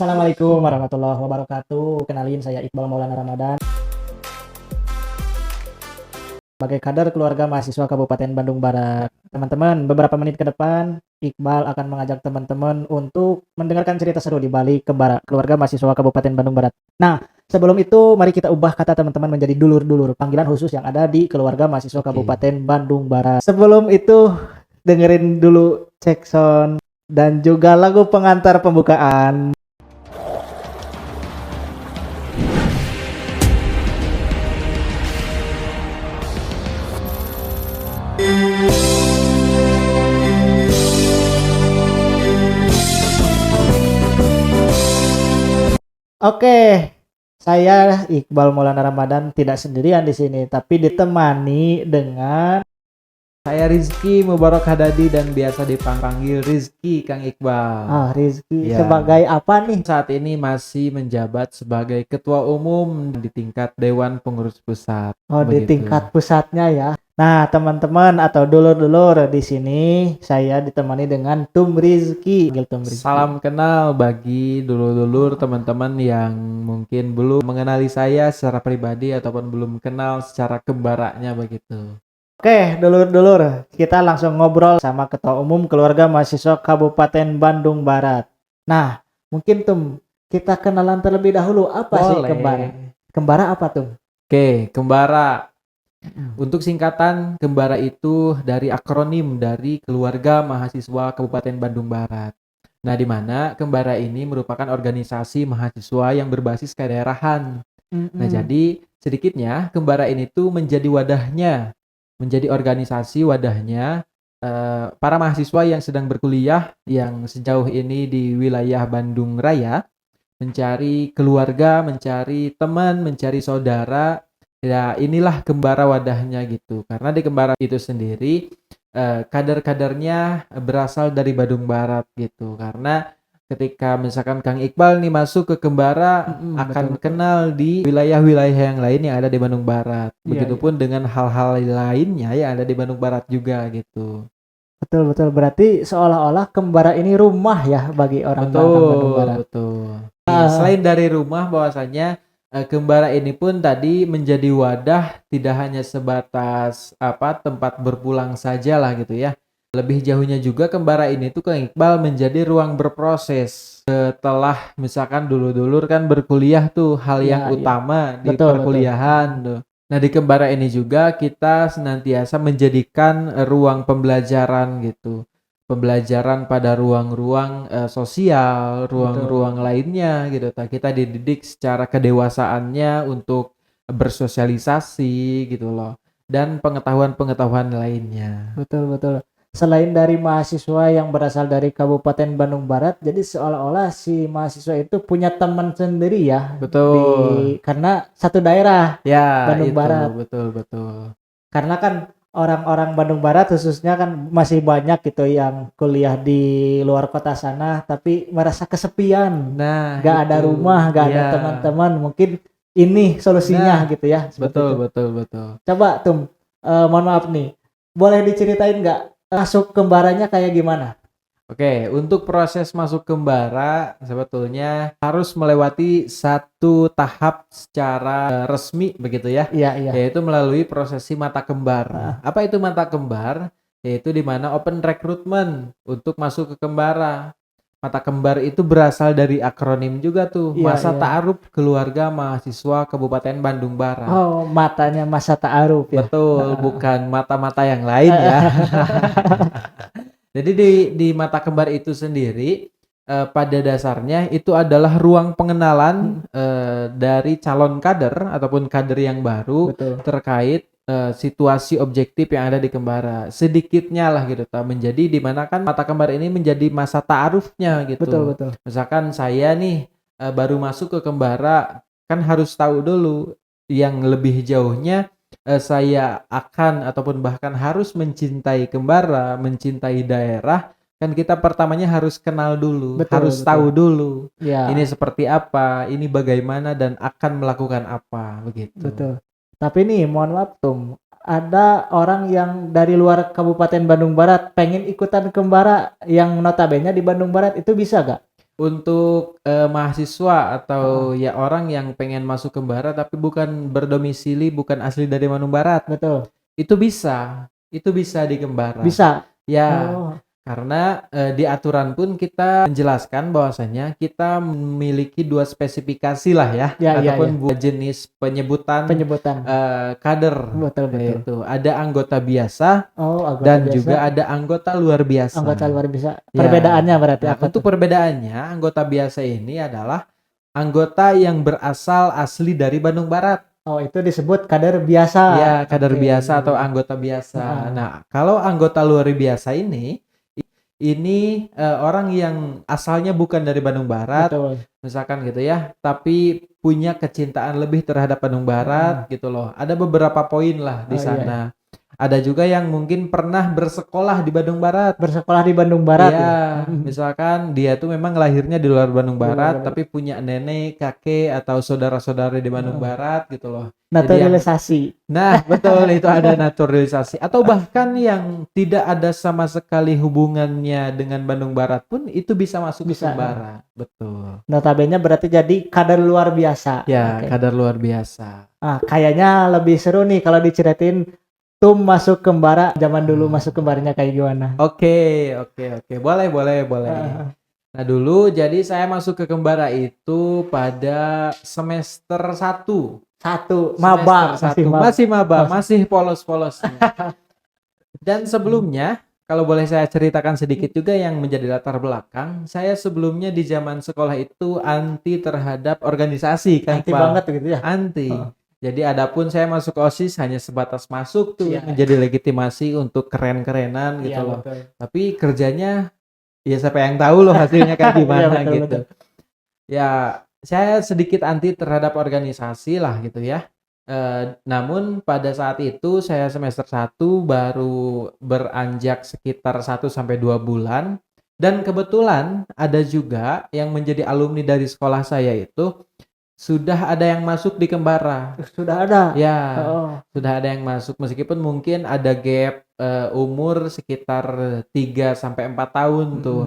Assalamualaikum warahmatullahi wabarakatuh. Kenalin, saya Iqbal Maulana Ramadan. Sebagai kader keluarga mahasiswa Kabupaten Bandung Barat. Teman-teman, beberapa menit ke depan, Iqbal akan mengajak teman-teman untuk mendengarkan cerita seru di balik kembara keluarga mahasiswa Kabupaten Bandung Barat. Nah, sebelum itu, mari kita ubah kata teman-teman menjadi dulur-dulur, panggilan khusus yang ada di keluarga mahasiswa Kabupaten Bandung Barat. Sebelum itu, dengerin dulu cek sound dan juga lagu pengantar pembukaan. Oke, saya Iqbal Maulana Ramadan tidak sendirian di sini, tapi ditemani dengan Saya Rizky Mubarak Hadadi dan biasa dipanggil Rizky Kang Iqbal. Rizky. Ya. Sebagai apa nih? Saat ini masih menjabat sebagai Ketua Umum di tingkat Dewan Pengurus Pusat. Oh, di Begitu. tingkat pusatnya ya. Nah, teman-teman atau dulur-dulur di sini saya ditemani dengan Tum Rizky. Tum Rizky. Salam kenal bagi dulur-dulur teman-teman yang mungkin belum mengenali saya secara pribadi ataupun belum kenal secara kembaranya begitu. Oke, dulur-dulur, kita langsung ngobrol sama Ketua Umum Keluarga Mahasiswa Kabupaten Bandung Barat. Nah, mungkin Tum, kita kenalan terlebih dahulu. Apa sih kembara? Kembara apa Tum? Oke, kembara. Untuk singkatan, kembara itu dari akronim dari Keluarga Mahasiswa Kabupaten Bandung Barat. Nah, di mana kembara ini merupakan organisasi mahasiswa yang berbasis kedaerahan. Nah, jadi sedikitnya kembara ini tuh menjadi wadahnya, menjadi organisasi wadahnya para mahasiswa yang sedang berkuliah yang sejauh ini di wilayah Bandung Raya, mencari keluarga, mencari teman, mencari saudara. Ya, inilah kembara wadahnya gitu. Karena di kembara itu sendiri kader-kadernya berasal dari Bandung Barat gitu. Karena ketika misalkan Kang Iqbal nih masuk ke kembara akan kenal di wilayah-wilayah yang lain yang ada di Bandung Barat. Begitupun dengan hal-hal lainnya yang ada di Bandung Barat juga gitu. Betul. Berarti seolah-olah kembara ini rumah ya bagi orang Bandung Barat. Betul. Selain dari rumah, bahwasanya kembara ini pun tadi menjadi wadah tidak hanya sebatas tempat berpulang saja lah gitu ya. Lebih jauhnya juga kembara ini tuh Kang Iqbal menjadi ruang berproses. Setelah misalkan dulur-dulur kan berkuliah tuh hal yang utama di perkuliahan tuh. Nah, di kembara ini juga kita senantiasa menjadikan ruang pembelajaran gitu. Pembelajaran pada ruang-ruang sosial, ruang-ruang lainnya gitu. Kita dididik secara kedewasaannya untuk bersosialisasi gitu loh. Dan pengetahuan-pengetahuan lainnya. Betul. Selain dari mahasiswa yang berasal dari Kabupaten Bandung Barat, jadi seolah-olah si mahasiswa itu punya teman sendiri ya. Betul. Karena satu daerah ya, Bandung Barat. Betul. Karena kan orang-orang Bandung Barat khususnya kan masih banyak gitu yang kuliah di luar kota sana, tapi merasa kesepian. Nah, gak ada rumah, gak ada teman-teman. Mungkin ini solusinya gitu ya. Betul. Coba Tum, mohon maaf nih, boleh diceritain nggak masuk kembaranya kayak gimana? Oke, untuk proses masuk kembara sebetulnya harus melewati satu tahap secara resmi begitu ya. Iya. Yaitu melalui prosesi mata kembar. Apa itu mata kembar? Yaitu di mana open recruitment untuk masuk ke kembara. Mata kembar itu berasal dari akronim juga tuh, Masa Ta'aruf Keluarga Mahasiswa Kabupaten Bandung Barat. Oh, matanya Masa Ta'aruf ya. Betul, bukan mata-mata yang lain ya. Jadi di mata kembar itu sendiri pada dasarnya itu adalah ruang pengenalan dari calon kader ataupun kader yang baru terkait situasi objektif yang ada di kembara. Sedikitnya lah gitu, menjadi di mana kan mata kembar ini menjadi masa ta'arufnya gitu. Betul. Misalkan saya nih baru masuk ke kembara, kan harus tahu dulu yang lebih jauhnya saya akan ataupun bahkan harus mencintai kembara, mencintai daerah, kan kita pertamanya harus kenal dulu, harus tahu dulu. Ini seperti apa, ini bagaimana dan akan melakukan apa begitu. Betul. Tapi nih, mohon maaf Tum, ada orang yang dari luar Kabupaten Bandung Barat pengen ikutan kembara yang notabene di Bandung Barat, itu bisa gak? untuk mahasiswa atau ya orang yang pengen masuk Kembara tapi bukan berdomisili, bukan asli dari Bandung Barat, Betul. itu bisa di Kembara. Bisa. Ya, Oh, karena di aturan pun kita menjelaskan bahwasanya kita memiliki 2 spesifikasi lah ya, ya, ya, ataupun ya. dua jenis penyebutan Penyebutan. kader, Betul, betul. yaitu ada anggota biasa Oh, anggota dan biasa. juga ada anggota luar biasa. Anggota luar biasa. Ya. Perbedaannya berarti Nah, apa untuk tuh? perbedaannya, anggota biasa ini adalah anggota yang berasal asli dari Bandung Barat. Oh, itu disebut kader biasa. Ya, kader Oke. biasa atau anggota biasa. Heeh. Nah, kalau anggota luar biasa ini orang yang asalnya bukan dari Bandung Barat, Betul. misalkan gitu ya, tapi punya kecintaan lebih terhadap Bandung Barat gitu loh. Ada beberapa poin lah di Oh, iya. sana. Ada juga yang mungkin pernah bersekolah di Bandung Barat. Bersekolah di Bandung Barat Iya, ya. misalkan dia tuh memang lahirnya di luar Bandung Di luar Barat, Bandung. tapi punya nenek, kakek, atau saudara-saudara di Bandung Barat gitu loh. Naturalisasi. Nah, betul, itu ada naturalisasi. Atau bahkan yang tidak ada sama sekali hubungannya dengan Bandung Barat pun itu bisa masuk ke Bisa. Kembara. Betul. Notabene berarti jadi kader luar biasa. Ya, Oke. kadar luar biasa. Kayaknya lebih seru nih kalau diceritain Tum masuk Kembara zaman dulu masuk Kembaranya kayak gimana. Oke. Boleh. Ah, Nah, dulu jadi saya masuk ke Kembara itu pada semester 1. Satu, maba, Masih maba, masih polos-polos. Dan sebelumnya, kalau boleh saya ceritakan sedikit juga yang menjadi latar belakang, saya sebelumnya di zaman sekolah itu anti terhadap organisasi, Kang anti Iqbal. banget gitu ya. Anti. Oh. Jadi adapun saya masuk OSIS hanya sebatas masuk tuh Iya. menjadi legitimasi untuk keren-kerenan gitu Iya, loh. betul. Tapi kerjanya ya siapa yang tahu loh hasilnya kayak gimana Iya, betul, gitu. betul. Ya, saya sedikit anti terhadap organisasi lah gitu ya. Namun pada saat itu saya semester 1 baru beranjak sekitar 1 sampai 2 bulan dan kebetulan ada juga yang menjadi alumni dari sekolah saya itu sudah ada yang masuk di Kembara. Sudah ada. Ya, Oh. sudah ada yang masuk meskipun mungkin ada gap umur sekitar 3 sampai 4 tahun tuh.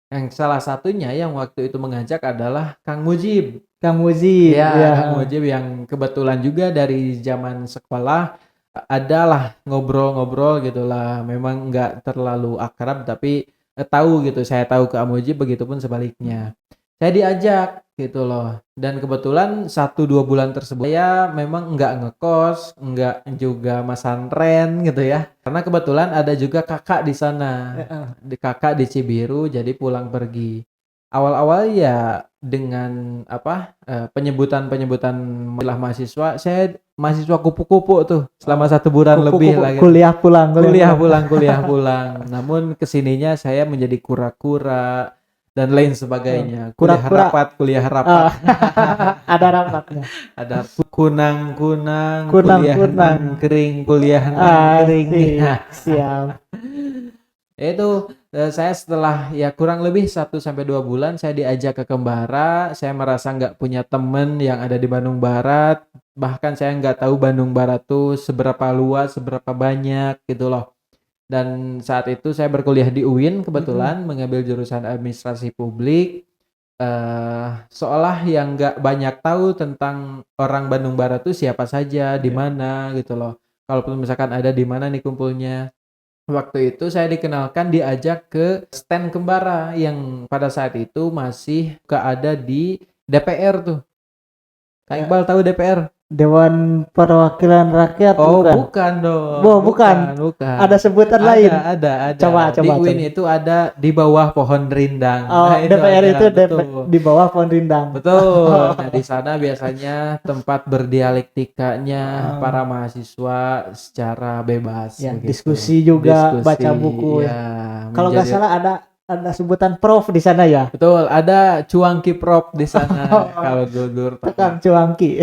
Yang salah satunya yang waktu itu mengajak adalah Kang Mujib. Kang Muji. Ya, Iya. Kang Mujib yang kebetulan juga dari zaman sekolah adalah ngobrol-ngobrol gitulah. Memang nggak terlalu akrab tapi tahu gitu. Saya tahu ke Kang Mujib, begitupun sebaliknya. Saya diajak gitu loh. Dan kebetulan 1-2 bulan tersebut saya memang nggak ngekos, nggak juga masantren gitu ya. Karena kebetulan ada juga kakak di sana. Kakak di Cibiru, jadi pulang pergi. Awal-awal ya dengan penyebutan istilah mahasiswa, saya mahasiswa kupu-kupu tuh selama 1 bulan lebih lah gitu. Kuliah pulang. Kuliah pulang. Namun kesininya saya menjadi kura-kura dan lain sebagainya. Kura-kura. Kuliah rapat. Ada rapatnya. Ada kunang-kunang, Kunang-kunang. kuliah kering, kuliah kering. Siap. Itu saya setelah ya kurang lebih 1 sampai 2 bulan saya diajak ke Kembara. Saya merasa nggak punya temen yang ada di Bandung Barat. Bahkan saya nggak tahu Bandung Barat tuh seberapa luas, seberapa banyak gitu loh. Dan saat itu saya berkuliah di UIN kebetulan mengambil jurusan administrasi publik. Seolah yang nggak banyak tahu tentang orang Bandung Barat tuh siapa saja, di mana gitu loh. Kalaupun misalkan ada di mana nih kumpulnya. Waktu itu saya dikenalkan diajak ke stand Kembara yang pada saat itu masih ada di DPR tuh. Kang Iqbal tahu DPR? Dewan Perwakilan Rakyat. Oh, bukan. bukan dong. Bukan. Ada sebutan lain. Ada. Coba. Di UIN itu ada di bawah pohon rindang. Oh, Nah, DPR ada, itu betul. di bawah pohon rindang. Betul. Nah, di sana biasanya tempat berdialektikanya para mahasiswa secara bebas. Ya, begitu. diskusi juga, baca buku. Ya, Kalau nggak salah ada sebutan prof di sana ya. Betul, ada cuangki prop di sana kalau dulur. Tukang cuangki.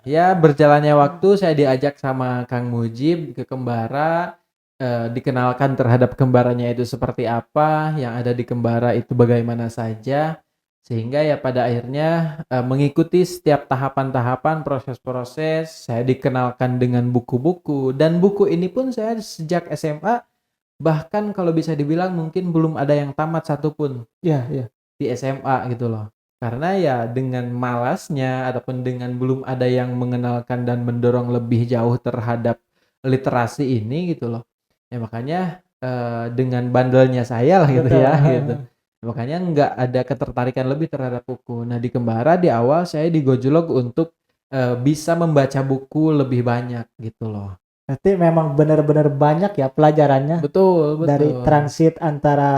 Ya, berjalannya waktu saya diajak sama Kang Mujib ke Kembara, dikenalkan terhadap Kembaranya itu seperti apa, yang ada di Kembara itu bagaimana saja, sehingga ya pada akhirnya mengikuti setiap tahapan-tahapan proses-proses. Saya dikenalkan dengan buku-buku dan buku ini pun saya sejak SMA bahkan kalau bisa dibilang mungkin belum ada yang tamat satupun. Iya. di SMA gitu loh. Karena ya dengan malasnya ataupun dengan belum ada yang mengenalkan dan mendorong lebih jauh terhadap literasi ini gitu loh. Ya makanya dengan bandelnya saya lah gitu Betul. ya gitu. Makanya nggak ada ketertarikan lebih terhadap buku. Nah di Kembara di awal saya digojlok untuk bisa membaca buku lebih banyak gitu loh. Berarti memang benar-benar banyak ya pelajarannya Betul, dari betul. transit antara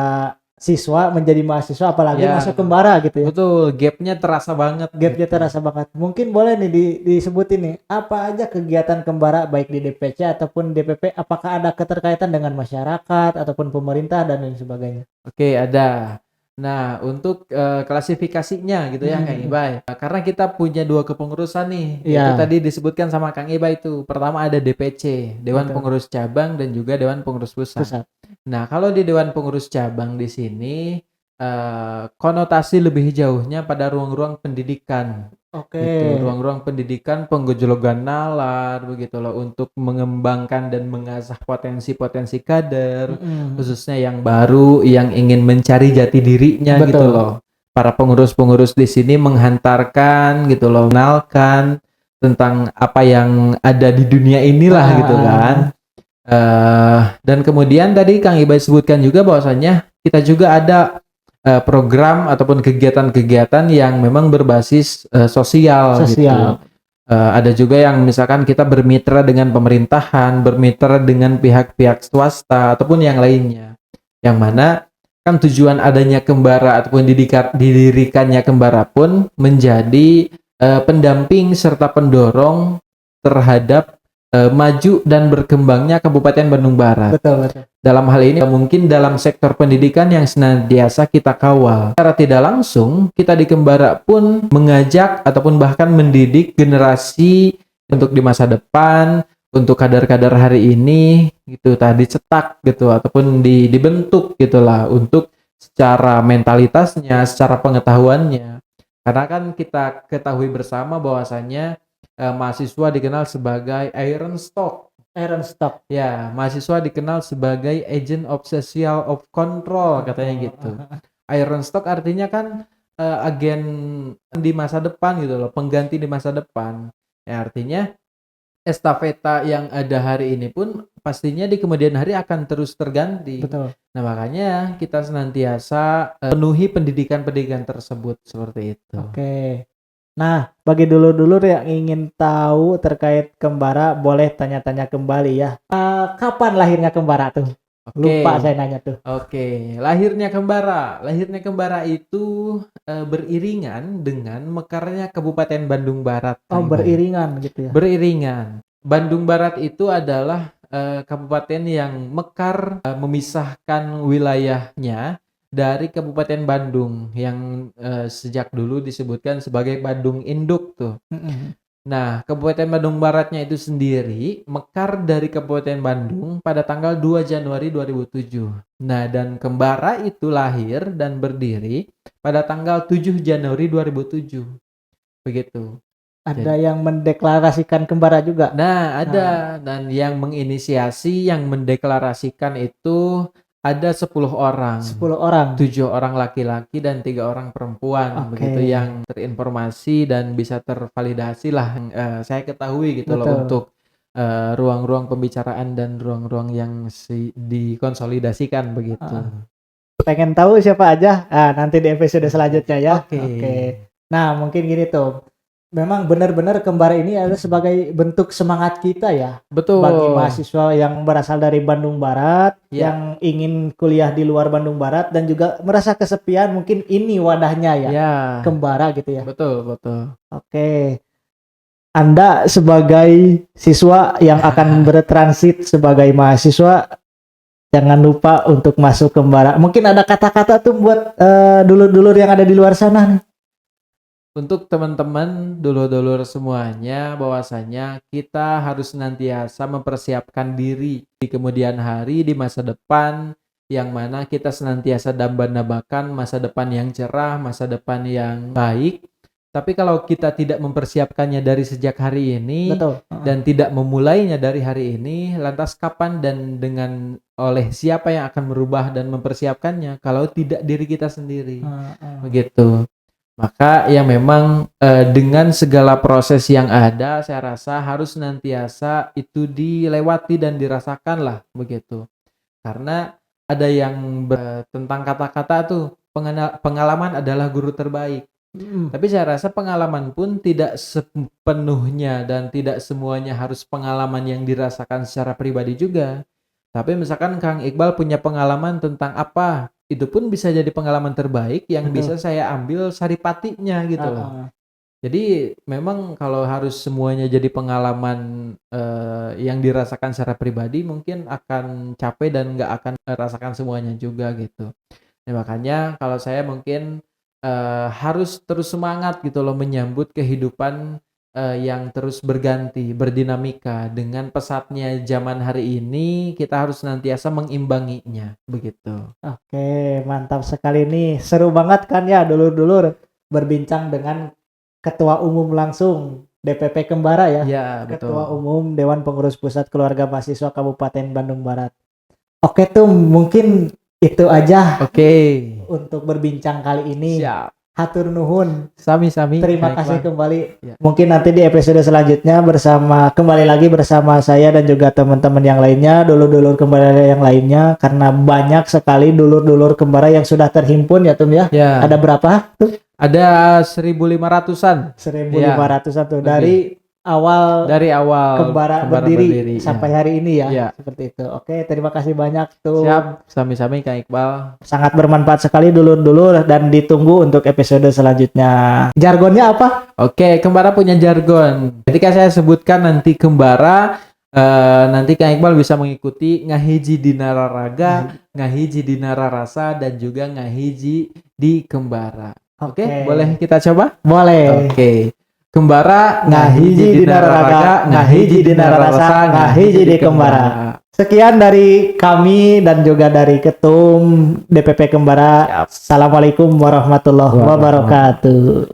siswa menjadi mahasiswa, apalagi Ya, masuk Kembara gitu ya. betul. Gapnya terasa banget Gapnya gitu. terasa banget. Mungkin boleh nih disebutin nih, apa aja kegiatan Kembara baik di DPC ataupun DPP, apakah ada keterkaitan dengan masyarakat ataupun pemerintah dan lain sebagainya? Oke, ada. Nah, untuk klasifikasinya gitu ya, Kang Mm-mm. Ibay. Nah, karena kita punya dua kepengurusan nih, yaitu Iya, tadi disebutkan sama Kang Ibay itu. Pertama ada DPC, Dewan betul. Pengurus Cabang dan juga Dewan Pengurus Pusat. Pusat. Nah, kalau di Dewan Pengurus Cabang di sini konotasi lebih jauhnya pada ruang-ruang pendidikan. Oke. Itu ruang-ruang pendidikan, penggojologan nalar begitu loh untuk mengembangkan dan mengasah potensi-potensi kader, Mm-mm. khususnya yang baru yang ingin mencari jati dirinya gitu Betul. loh. Para pengurus-pengurus di sini menghantarkan gitu loh, mengenalkan tentang apa yang ada di dunia inilah gitu kan. Ah, Dan kemudian tadi Kang Ibai sebutkan juga bahwasannya kita juga ada program ataupun kegiatan-kegiatan yang memang berbasis sosial gitu. sosial. Ada juga yang misalkan kita bermitra dengan pemerintahan, bermitra dengan pihak-pihak swasta ataupun yang lainnya. Yang mana kan tujuan adanya Kembara ataupun didirikannya Kembara pun menjadi pendamping serta pendorong terhadap maju dan berkembangnya Kabupaten Bandung Barat. Betul, betul. Dalam hal ini mungkin dalam sektor pendidikan yang senantiasa kita kawal. Secara tidak langsung, kita di Kembara pun mengajak ataupun bahkan mendidik generasi untuk di masa depan, untuk kader-kader hari ini gitu tadi cetak gitu ataupun dibentuk gitulah untuk secara mentalitasnya, secara pengetahuannya. Karena kan kita ketahui bersama bahwasannya mahasiswa dikenal sebagai iron stock. Iron stock. Ya, mahasiswa dikenal sebagai agent of social of control katanya gitu. Iron stock artinya kan agen di masa depan gitu loh, pengganti di masa depan. Ya, artinya estafeta yang ada hari ini pun pastinya di kemudian hari akan terus terganti. Betul. Nah, makanya kita senantiasa penuhi pendidikan-pendidikan tersebut seperti itu. Oke. Nah, bagi dulur-dulur yang ingin tahu terkait Kembara, boleh tanya-tanya kembali ya. Kapan lahirnya Kembara tuh? Oke. Lupa saya nanya tuh. Oke, lahirnya Kembara. Lahirnya Kembara itu beriringan dengan mekarnya Kabupaten Bandung Barat. Oh, Kang Ibai. beriringan gitu ya. Beriringan. Bandung Barat itu adalah kabupaten yang mekar memisahkan wilayahnya dari Kabupaten Bandung yang sejak dulu disebutkan sebagai Bandung Induk tuh. Mm-mm. Nah, Kabupaten Bandung Baratnya itu sendiri mekar dari Kabupaten Bandung pada tanggal 2 Januari 2007. Nah, dan Kembara itu lahir dan berdiri pada tanggal 7 Januari 2007. Begitu. Ada yang mendeklarasikan Kembara juga. Nah, ada. Dan yang menginisiasi, yang mendeklarasikan itu ada 10 orang. 10 orang. 7 orang laki-laki dan 3 orang perempuan. Oke. Begitu yang terinformasi dan bisa tervalidasi lah. Saya ketahui gitu loh Betul. untuk ruang-ruang pembicaraan dan ruang-ruang yang dikonsolidasikan begitu. Pengen tahu siapa aja? Nanti di episode selanjutnya ya. Oke. Nah, mungkin gini tuh. Memang benar-benar Kembara ini adalah sebagai bentuk semangat kita ya. Betul. Bagi mahasiswa yang berasal dari Bandung Barat, Ya. yang ingin kuliah di luar Bandung Barat dan juga merasa kesepian, mungkin ini wadahnya ya. Ya. Kembara gitu ya. Betul, betul. Oke. Anda sebagai siswa yang akan bertransit sebagai mahasiswa, jangan lupa untuk masuk Kembara. Mungkin ada kata-kata tuh buat dulur-dulur yang ada di luar sana nih. Untuk teman-teman dulur-dulur semuanya, bahwasanya kita harus senantiasa mempersiapkan diri di kemudian hari, di masa depan, yang mana kita senantiasa dambah-nambahkan masa depan yang cerah, masa depan yang baik. Tapi kalau kita tidak mempersiapkannya dari sejak hari ini Betul. dan tidak memulainya dari hari ini, lantas kapan dan dengan oleh siapa yang akan merubah dan mempersiapkannya kalau tidak diri kita sendiri. Heeh. Begitu. Maka ya memang dengan segala proses yang ada, saya rasa harus senantiasa itu dilewati dan dirasakan lah begitu. Karena ada yang tentang kata-kata tuh pengalaman adalah guru terbaik. Mhm. Tapi saya rasa pengalaman pun tidak sepenuhnya dan tidak semuanya harus pengalaman yang dirasakan secara pribadi juga. Tapi misalkan Kang Iqbal punya pengalaman tentang apa, itu pun bisa jadi pengalaman terbaik yang Betul. bisa saya ambil saripatinya gitu loh. Heeh. Jadi memang kalau harus semuanya jadi pengalaman yang dirasakan secara pribadi mungkin akan capek dan nggak akan rasakan semuanya juga gitu. Nah, makanya kalau saya mungkin harus terus semangat gitu loh menyambut kehidupan yang terus berganti, berdinamika. Dengan pesatnya zaman hari ini, kita harus senantiasa mengimbanginya, begitu. Oke, mantap sekali nih. Seru banget kan ya dulur-dulur berbincang dengan Ketua Umum langsung DPP Kembara ya. Iya, Ketua betul. Umum Dewan Pengurus Pusat Keluarga Mahasiswa Kabupaten Bandung Barat. Oke tuh, mungkin itu aja Oke, untuk berbincang kali ini. siap. Hatur nuhun. Sami-sami. Terima Kang kasih Iqbal. kembali. Ya. Mungkin nanti di episode selanjutnya kembali lagi bersama saya dan juga teman-teman yang lainnya, dulur-dulur kembara yang lainnya, karena banyak sekali dulur-dulur kembara yang sudah terhimpun ya Tum ya. Ya, Ada berapa tuh? ada 1.500-an 1.500 tuh lebih. dari awal dari awal kembara berdiri sampai ya. hari ini ya. Ya. Seperti itu. Oke, terima kasih banyak tuh. Siap, sami-sami Kang Iqbal. Sangat bermanfaat sekali dulur-dulur dan ditunggu untuk episode selanjutnya. Jargonnya apa? Oke, kembara punya jargon. Ketika saya sebutkan nanti kembara, nanti Kang Iqbal bisa mengikuti ngahiji di nararaga, ngahiji di nararasa, dan juga ngahiji di kembara. Oke, boleh kita coba? Boleh. Oke. Kembara Ngahiji di nararaga, ngahiji di nararasa, ngahiji di kembara. Sekian dari kami dan juga dari Ketum DPP Kembara. Assalamualaikum warahmatullahi wabarakatuh.